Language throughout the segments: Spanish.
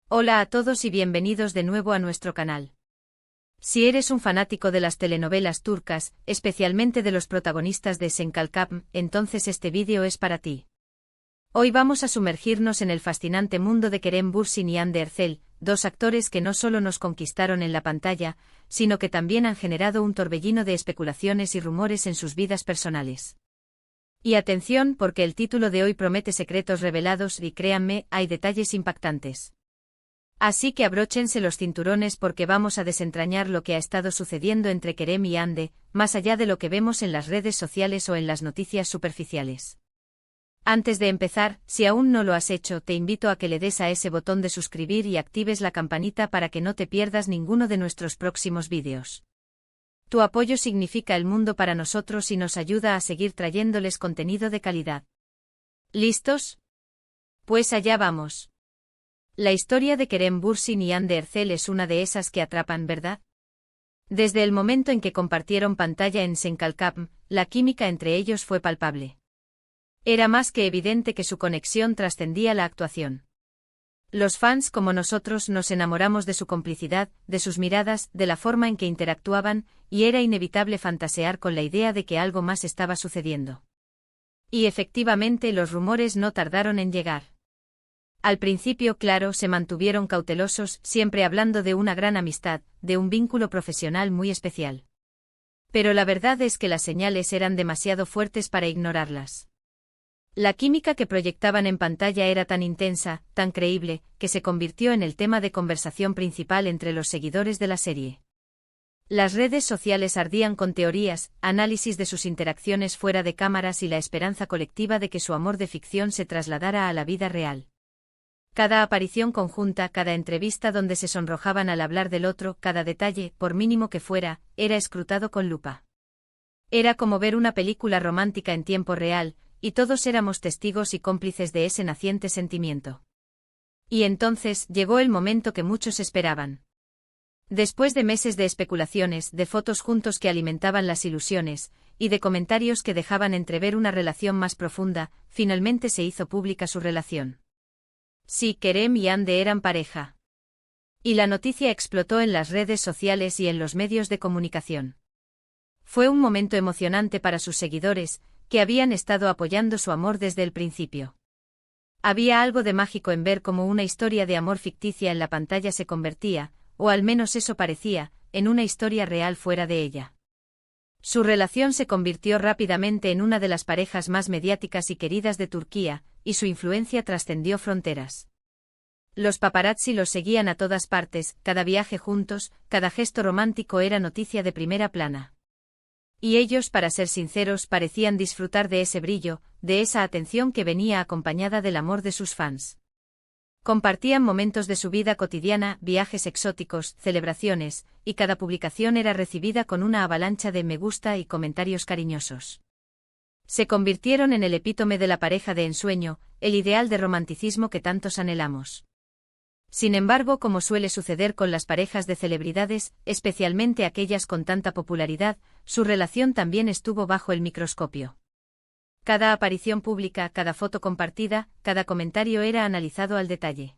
Hola a todos y bienvenidos de nuevo a nuestro canal. Si eres un fanático de las telenovelas turcas, especialmente de los protagonistas de Senkalkam, entonces este vídeo es para ti. Hoy vamos a sumergirnos en el fascinante mundo de Kerem Bürsin y Hande Erçel, dos actores que no solo nos conquistaron en la pantalla, sino que también han generado un torbellino de especulaciones y rumores en sus vidas personales. Y atención, porque el título de hoy promete secretos revelados y créanme, hay detalles impactantes. Así que abróchense los cinturones porque vamos a desentrañar lo que ha estado sucediendo entre Kerem y Hande, más allá de lo que vemos en las redes sociales o en las noticias superficiales. Antes de empezar, si aún no lo has hecho, te invito a que le des a ese botón de suscribir y actives la campanita para que no te pierdas ninguno de nuestros próximos vídeos. Tu apoyo significa el mundo para nosotros y nos ayuda a seguir trayéndoles contenido de calidad. ¿Listos? Pues allá vamos. La historia de Kerem Bürsin y Hande Erçel es una de esas que atrapan, ¿verdad? Desde el momento en que compartieron pantalla en Senkalkam, la química entre ellos fue palpable. Era más que evidente que su conexión trascendía la actuación. Los fans como nosotros nos enamoramos de su complicidad, de sus miradas, de la forma en que interactuaban, y era inevitable fantasear con la idea de que algo más estaba sucediendo. Y efectivamente los rumores no tardaron en llegar. Al principio, claro, se mantuvieron cautelosos, siempre hablando de una gran amistad, de un vínculo profesional muy especial. Pero la verdad es que las señales eran demasiado fuertes para ignorarlas. La química que proyectaban en pantalla era tan intensa, tan creíble, que se convirtió en el tema de conversación principal entre los seguidores de la serie. Las redes sociales ardían con teorías, análisis de sus interacciones fuera de cámaras y la esperanza colectiva de que su amor de ficción se trasladara a la vida real. Cada aparición conjunta, cada entrevista donde se sonrojaban al hablar del otro, cada detalle, por mínimo que fuera, era escrutado con lupa. Era como ver una película romántica en tiempo real, y todos éramos testigos y cómplices de ese naciente sentimiento. Y entonces llegó el momento que muchos esperaban. Después de meses de especulaciones, de fotos juntos que alimentaban las ilusiones, y de comentarios que dejaban entrever una relación más profunda, finalmente se hizo pública su relación. Sí, Kerem y Hande eran pareja. Y la noticia explotó en las redes sociales y en los medios de comunicación. Fue un momento emocionante para sus seguidores, que habían estado apoyando su amor desde el principio. Había algo de mágico en ver cómo una historia de amor ficticia en la pantalla se convertía, o al menos eso parecía, en una historia real fuera de ella. Su relación se convirtió rápidamente en una de las parejas más mediáticas y queridas de Turquía, y su influencia trascendió fronteras. Los paparazzi los seguían a todas partes, cada viaje juntos, cada gesto romántico era noticia de primera plana. Y ellos, para ser sinceros, parecían disfrutar de ese brillo, de esa atención que venía acompañada del amor de sus fans. Compartían momentos de su vida cotidiana, viajes exóticos, celebraciones, y cada publicación era recibida con una avalancha de me gusta y comentarios cariñosos. Se convirtieron en el epítome de la pareja de ensueño, el ideal de romanticismo que tantos anhelamos. Sin embargo, como suele suceder con las parejas de celebridades, especialmente aquellas con tanta popularidad, su relación también estuvo bajo el microscopio. Cada aparición pública, cada foto compartida, cada comentario era analizado al detalle.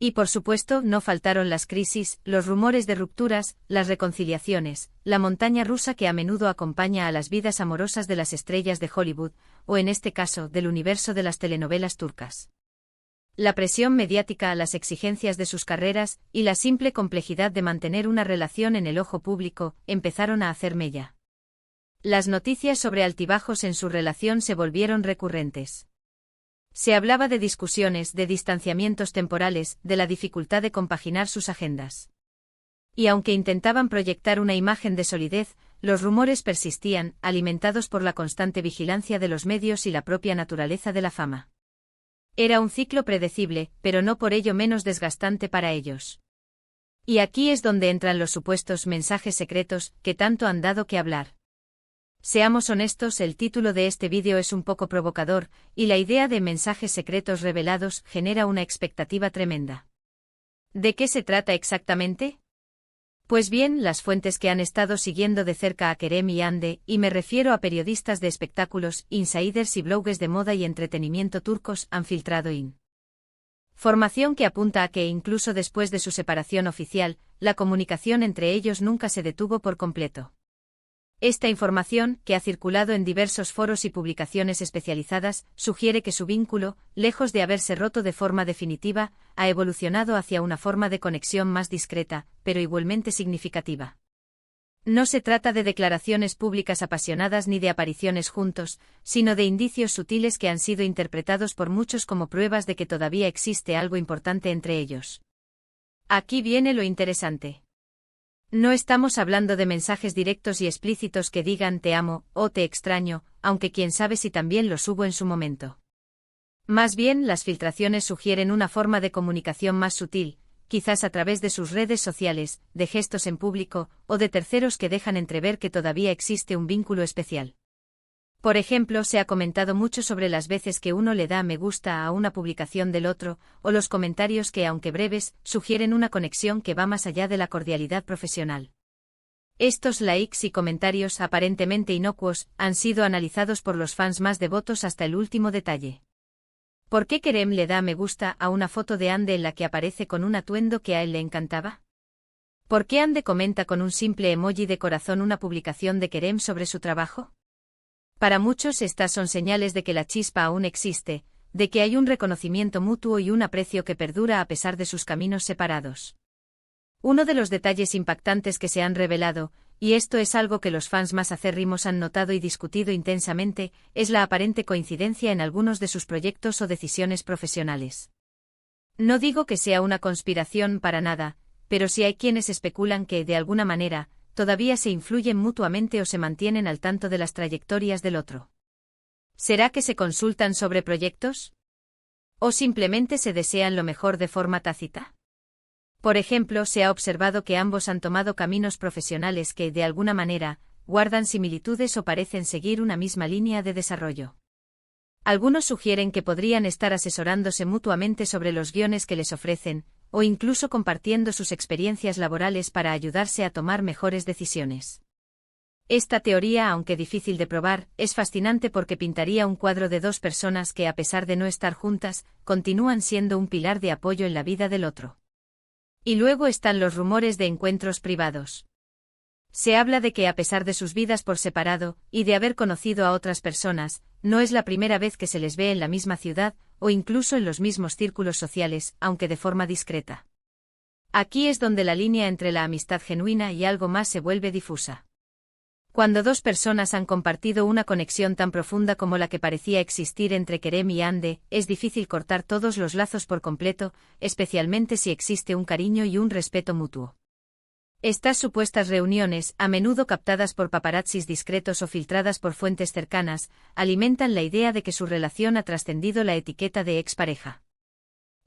Y por supuesto, no faltaron las crisis, los rumores de rupturas, las reconciliaciones, la montaña rusa que a menudo acompaña a las vidas amorosas de las estrellas de Hollywood, o en este caso, del universo de las telenovelas turcas. La presión mediática, las exigencias de sus carreras, y la simple complejidad de mantener una relación en el ojo público, empezaron a hacer mella. Las noticias sobre altibajos en su relación se volvieron recurrentes. Se hablaba de discusiones, de distanciamientos temporales, de la dificultad de compaginar sus agendas. Y aunque intentaban proyectar una imagen de solidez, los rumores persistían, alimentados por la constante vigilancia de los medios y la propia naturaleza de la fama. Era un ciclo predecible, pero no por ello menos desgastante para ellos. Y aquí es donde entran los supuestos mensajes secretos, que tanto han dado que hablar. Seamos honestos, el título de este vídeo es un poco provocador, y la idea de mensajes secretos revelados genera una expectativa tremenda. ¿De qué se trata exactamente? Pues bien, las fuentes que han estado siguiendo de cerca a Kerem y Hande, y me refiero a periodistas de espectáculos, insiders y bloggers de moda y entretenimiento turcos, han filtrado Formación que apunta a que incluso después de su separación oficial, la comunicación entre ellos nunca se detuvo por completo. Esta información, que ha circulado en diversos foros y publicaciones especializadas, sugiere que su vínculo, lejos de haberse roto de forma definitiva, ha evolucionado hacia una forma de conexión más discreta, pero igualmente significativa. No se trata de declaraciones públicas apasionadas ni de apariciones juntos, sino de indicios sutiles que han sido interpretados por muchos como pruebas de que todavía existe algo importante entre ellos. Aquí viene lo interesante. No estamos hablando de mensajes directos y explícitos que digan te amo o te extraño, aunque quién sabe si también los hubo en su momento. Más bien, las filtraciones sugieren una forma de comunicación más sutil, quizás a través de sus redes sociales, de gestos en público, o de terceros que dejan entrever que todavía existe un vínculo especial. Por ejemplo, se ha comentado mucho sobre las veces que uno le da me gusta a una publicación del otro, o los comentarios que, aunque breves, sugieren una conexión que va más allá de la cordialidad profesional. Estos likes y comentarios aparentemente inocuos han sido analizados por los fans más devotos hasta el último detalle. ¿Por qué Kerem le da me gusta a una foto de Ande en la que aparece con un atuendo que a él le encantaba? ¿Por qué Ande comenta con un simple emoji de corazón una publicación de Kerem sobre su trabajo? Para muchos estas son señales de que la chispa aún existe, de que hay un reconocimiento mutuo y un aprecio que perdura a pesar de sus caminos separados. Uno de los detalles impactantes que se han revelado, y esto es algo que los fans más acérrimos han notado y discutido intensamente, es la aparente coincidencia en algunos de sus proyectos o decisiones profesionales. No digo que sea una conspiración para nada, pero sí hay quienes especulan que, de alguna manera, todavía se influyen mutuamente o se mantienen al tanto de las trayectorias del otro. ¿Será que se consultan sobre proyectos? ¿O simplemente se desean lo mejor de forma tácita? Por ejemplo, se ha observado que ambos han tomado caminos profesionales que, de alguna manera, guardan similitudes o parecen seguir una misma línea de desarrollo. Algunos sugieren que podrían estar asesorándose mutuamente sobre los guiones que les ofrecen, o incluso compartiendo sus experiencias laborales para ayudarse a tomar mejores decisiones. Esta teoría, aunque difícil de probar, es fascinante porque pintaría un cuadro de dos personas que, a pesar de no estar juntas, continúan siendo un pilar de apoyo en la vida del otro. Y luego están los rumores de encuentros privados. Se habla de que a pesar de sus vidas por separado, y de haber conocido a otras personas, no es la primera vez que se les ve en la misma ciudad, o incluso en los mismos círculos sociales, aunque de forma discreta. Aquí es donde la línea entre la amistad genuina y algo más se vuelve difusa. Cuando dos personas han compartido una conexión tan profunda como la que parecía existir entre Kerem y Ande, es difícil cortar todos los lazos por completo, especialmente si existe un cariño y un respeto mutuo. Estas supuestas reuniones, a menudo captadas por paparazzis discretos o filtradas por fuentes cercanas, alimentan la idea de que su relación ha trascendido la etiqueta de expareja.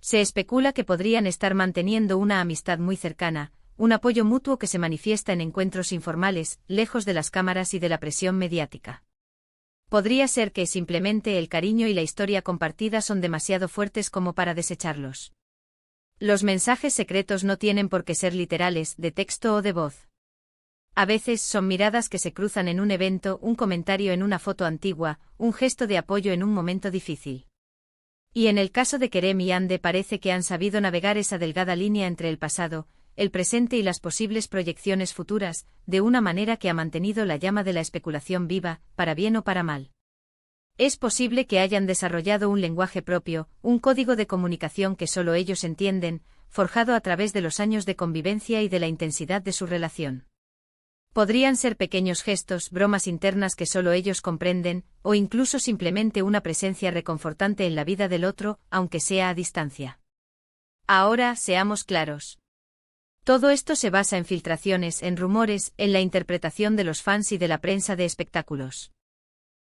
Se especula que podrían estar manteniendo una amistad muy cercana, un apoyo mutuo que se manifiesta en encuentros informales, lejos de las cámaras y de la presión mediática. Podría ser que simplemente el cariño y la historia compartida son demasiado fuertes como para desecharlos. Los mensajes secretos no tienen por qué ser literales, de texto o de voz. A veces son miradas que se cruzan en un evento, un comentario en una foto antigua, un gesto de apoyo en un momento difícil. Y en el caso de Kerem y Ande parece que han sabido navegar esa delgada línea entre el pasado, el presente y las posibles proyecciones futuras, de una manera que ha mantenido la llama de la especulación viva, para bien o para mal. Es posible que hayan desarrollado un lenguaje propio, un código de comunicación que solo ellos entienden, forjado a través de los años de convivencia y de la intensidad de su relación. Podrían ser pequeños gestos, bromas internas que solo ellos comprenden, o incluso simplemente una presencia reconfortante en la vida del otro, aunque sea a distancia. Ahora, seamos claros. Todo esto se basa en filtraciones, en rumores, en la interpretación de los fans y de la prensa de espectáculos.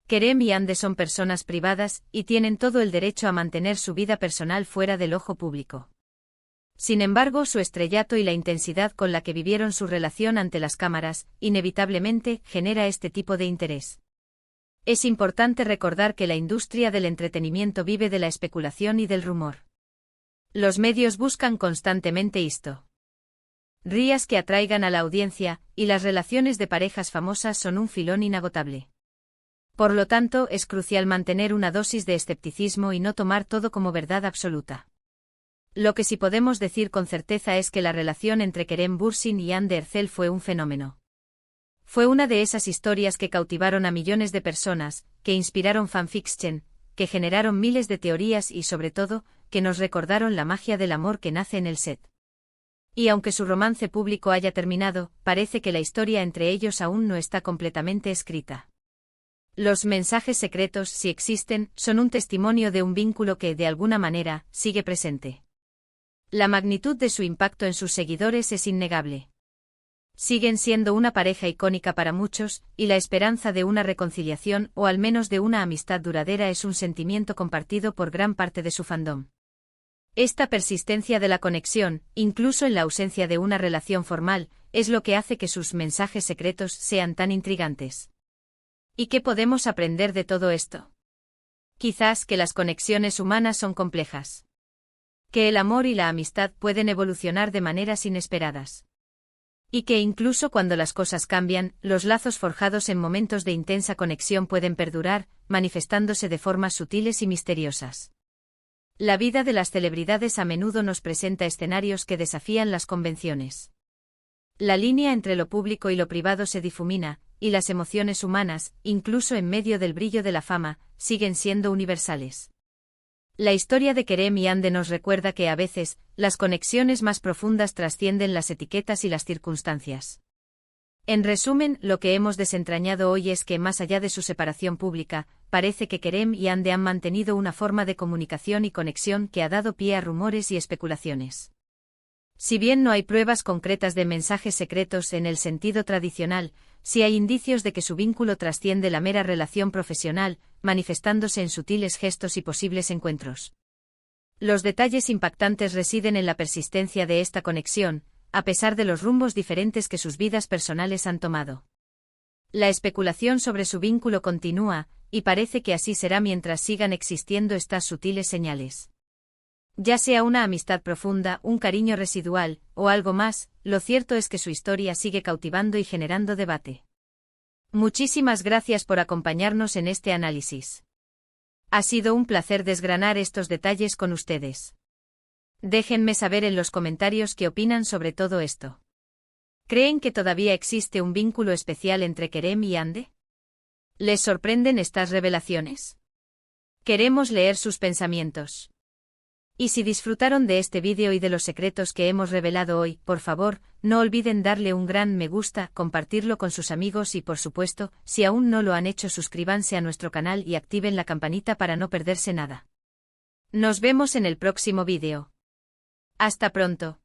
Kerem y Ande son personas privadas, y tienen todo el derecho a mantener su vida personal fuera del ojo público. Sin embargo, su estrellato y la intensidad con la que vivieron su relación ante las cámaras, inevitablemente, genera este tipo de interés. Es importante recordar que la industria del entretenimiento vive de la especulación y del rumor. Los medios buscan constantemente esto. Rías que atraigan a la audiencia, y las relaciones de parejas famosas son un filón inagotable. Por lo tanto, es crucial mantener una dosis de escepticismo y no tomar todo como verdad absoluta. Lo que sí podemos decir con certeza es que la relación entre Kerem Bürsin y Hande Erçel fue un fenómeno. Fue una de esas historias que cautivaron a millones de personas, que inspiraron fanfiction, que generaron miles de teorías y sobre todo, que nos recordaron la magia del amor que nace en el set. Y aunque su romance público haya terminado, parece que la historia entre ellos aún no está completamente escrita. Los mensajes secretos, si existen, son un testimonio de un vínculo que, de alguna manera, sigue presente. La magnitud de su impacto en sus seguidores es innegable. Siguen siendo una pareja icónica para muchos, y la esperanza de una reconciliación o al menos de una amistad duradera es un sentimiento compartido por gran parte de su fandom. Esta persistencia de la conexión, incluso en la ausencia de una relación formal, es lo que hace que sus mensajes secretos sean tan intrigantes. ¿Y qué podemos aprender de todo esto? Quizás que las conexiones humanas son complejas. Que el amor y la amistad pueden evolucionar de maneras inesperadas. Y que incluso cuando las cosas cambian, los lazos forjados en momentos de intensa conexión pueden perdurar, manifestándose de formas sutiles y misteriosas. La vida de las celebridades a menudo nos presenta escenarios que desafían las convenciones. La línea entre lo público y lo privado se difumina, y las emociones humanas, incluso en medio del brillo de la fama, siguen siendo universales. La historia de Kerem y Hande nos recuerda que a veces, las conexiones más profundas trascienden las etiquetas y las circunstancias. En resumen, lo que hemos desentrañado hoy es que más allá de su separación pública, parece que Kerem y Hande han mantenido una forma de comunicación y conexión que ha dado pie a rumores y especulaciones. Si bien no hay pruebas concretas de mensajes secretos en el sentido tradicional, sí hay indicios de que su vínculo trasciende la mera relación profesional, manifestándose en sutiles gestos y posibles encuentros. Los detalles impactantes residen en la persistencia de esta conexión, a pesar de los rumbos diferentes que sus vidas personales han tomado. La especulación sobre su vínculo continúa, y parece que así será mientras sigan existiendo estas sutiles señales. Ya sea una amistad profunda, un cariño residual, o algo más, lo cierto es que su historia sigue cautivando y generando debate. Muchísimas gracias por acompañarnos en este análisis. Ha sido un placer desgranar estos detalles con ustedes. Déjenme saber en los comentarios qué opinan sobre todo esto. ¿Creen que todavía existe un vínculo especial entre Kerem y Hande? ¿Les sorprenden estas revelaciones? Queremos leer sus pensamientos. Y si disfrutaron de este vídeo y de los secretos que hemos revelado hoy, por favor, no olviden darle un gran me gusta, compartirlo con sus amigos y por supuesto, si aún no lo han hecho, suscríbanse a nuestro canal y activen la campanita para no perderse nada. Nos vemos en el próximo vídeo. Hasta pronto.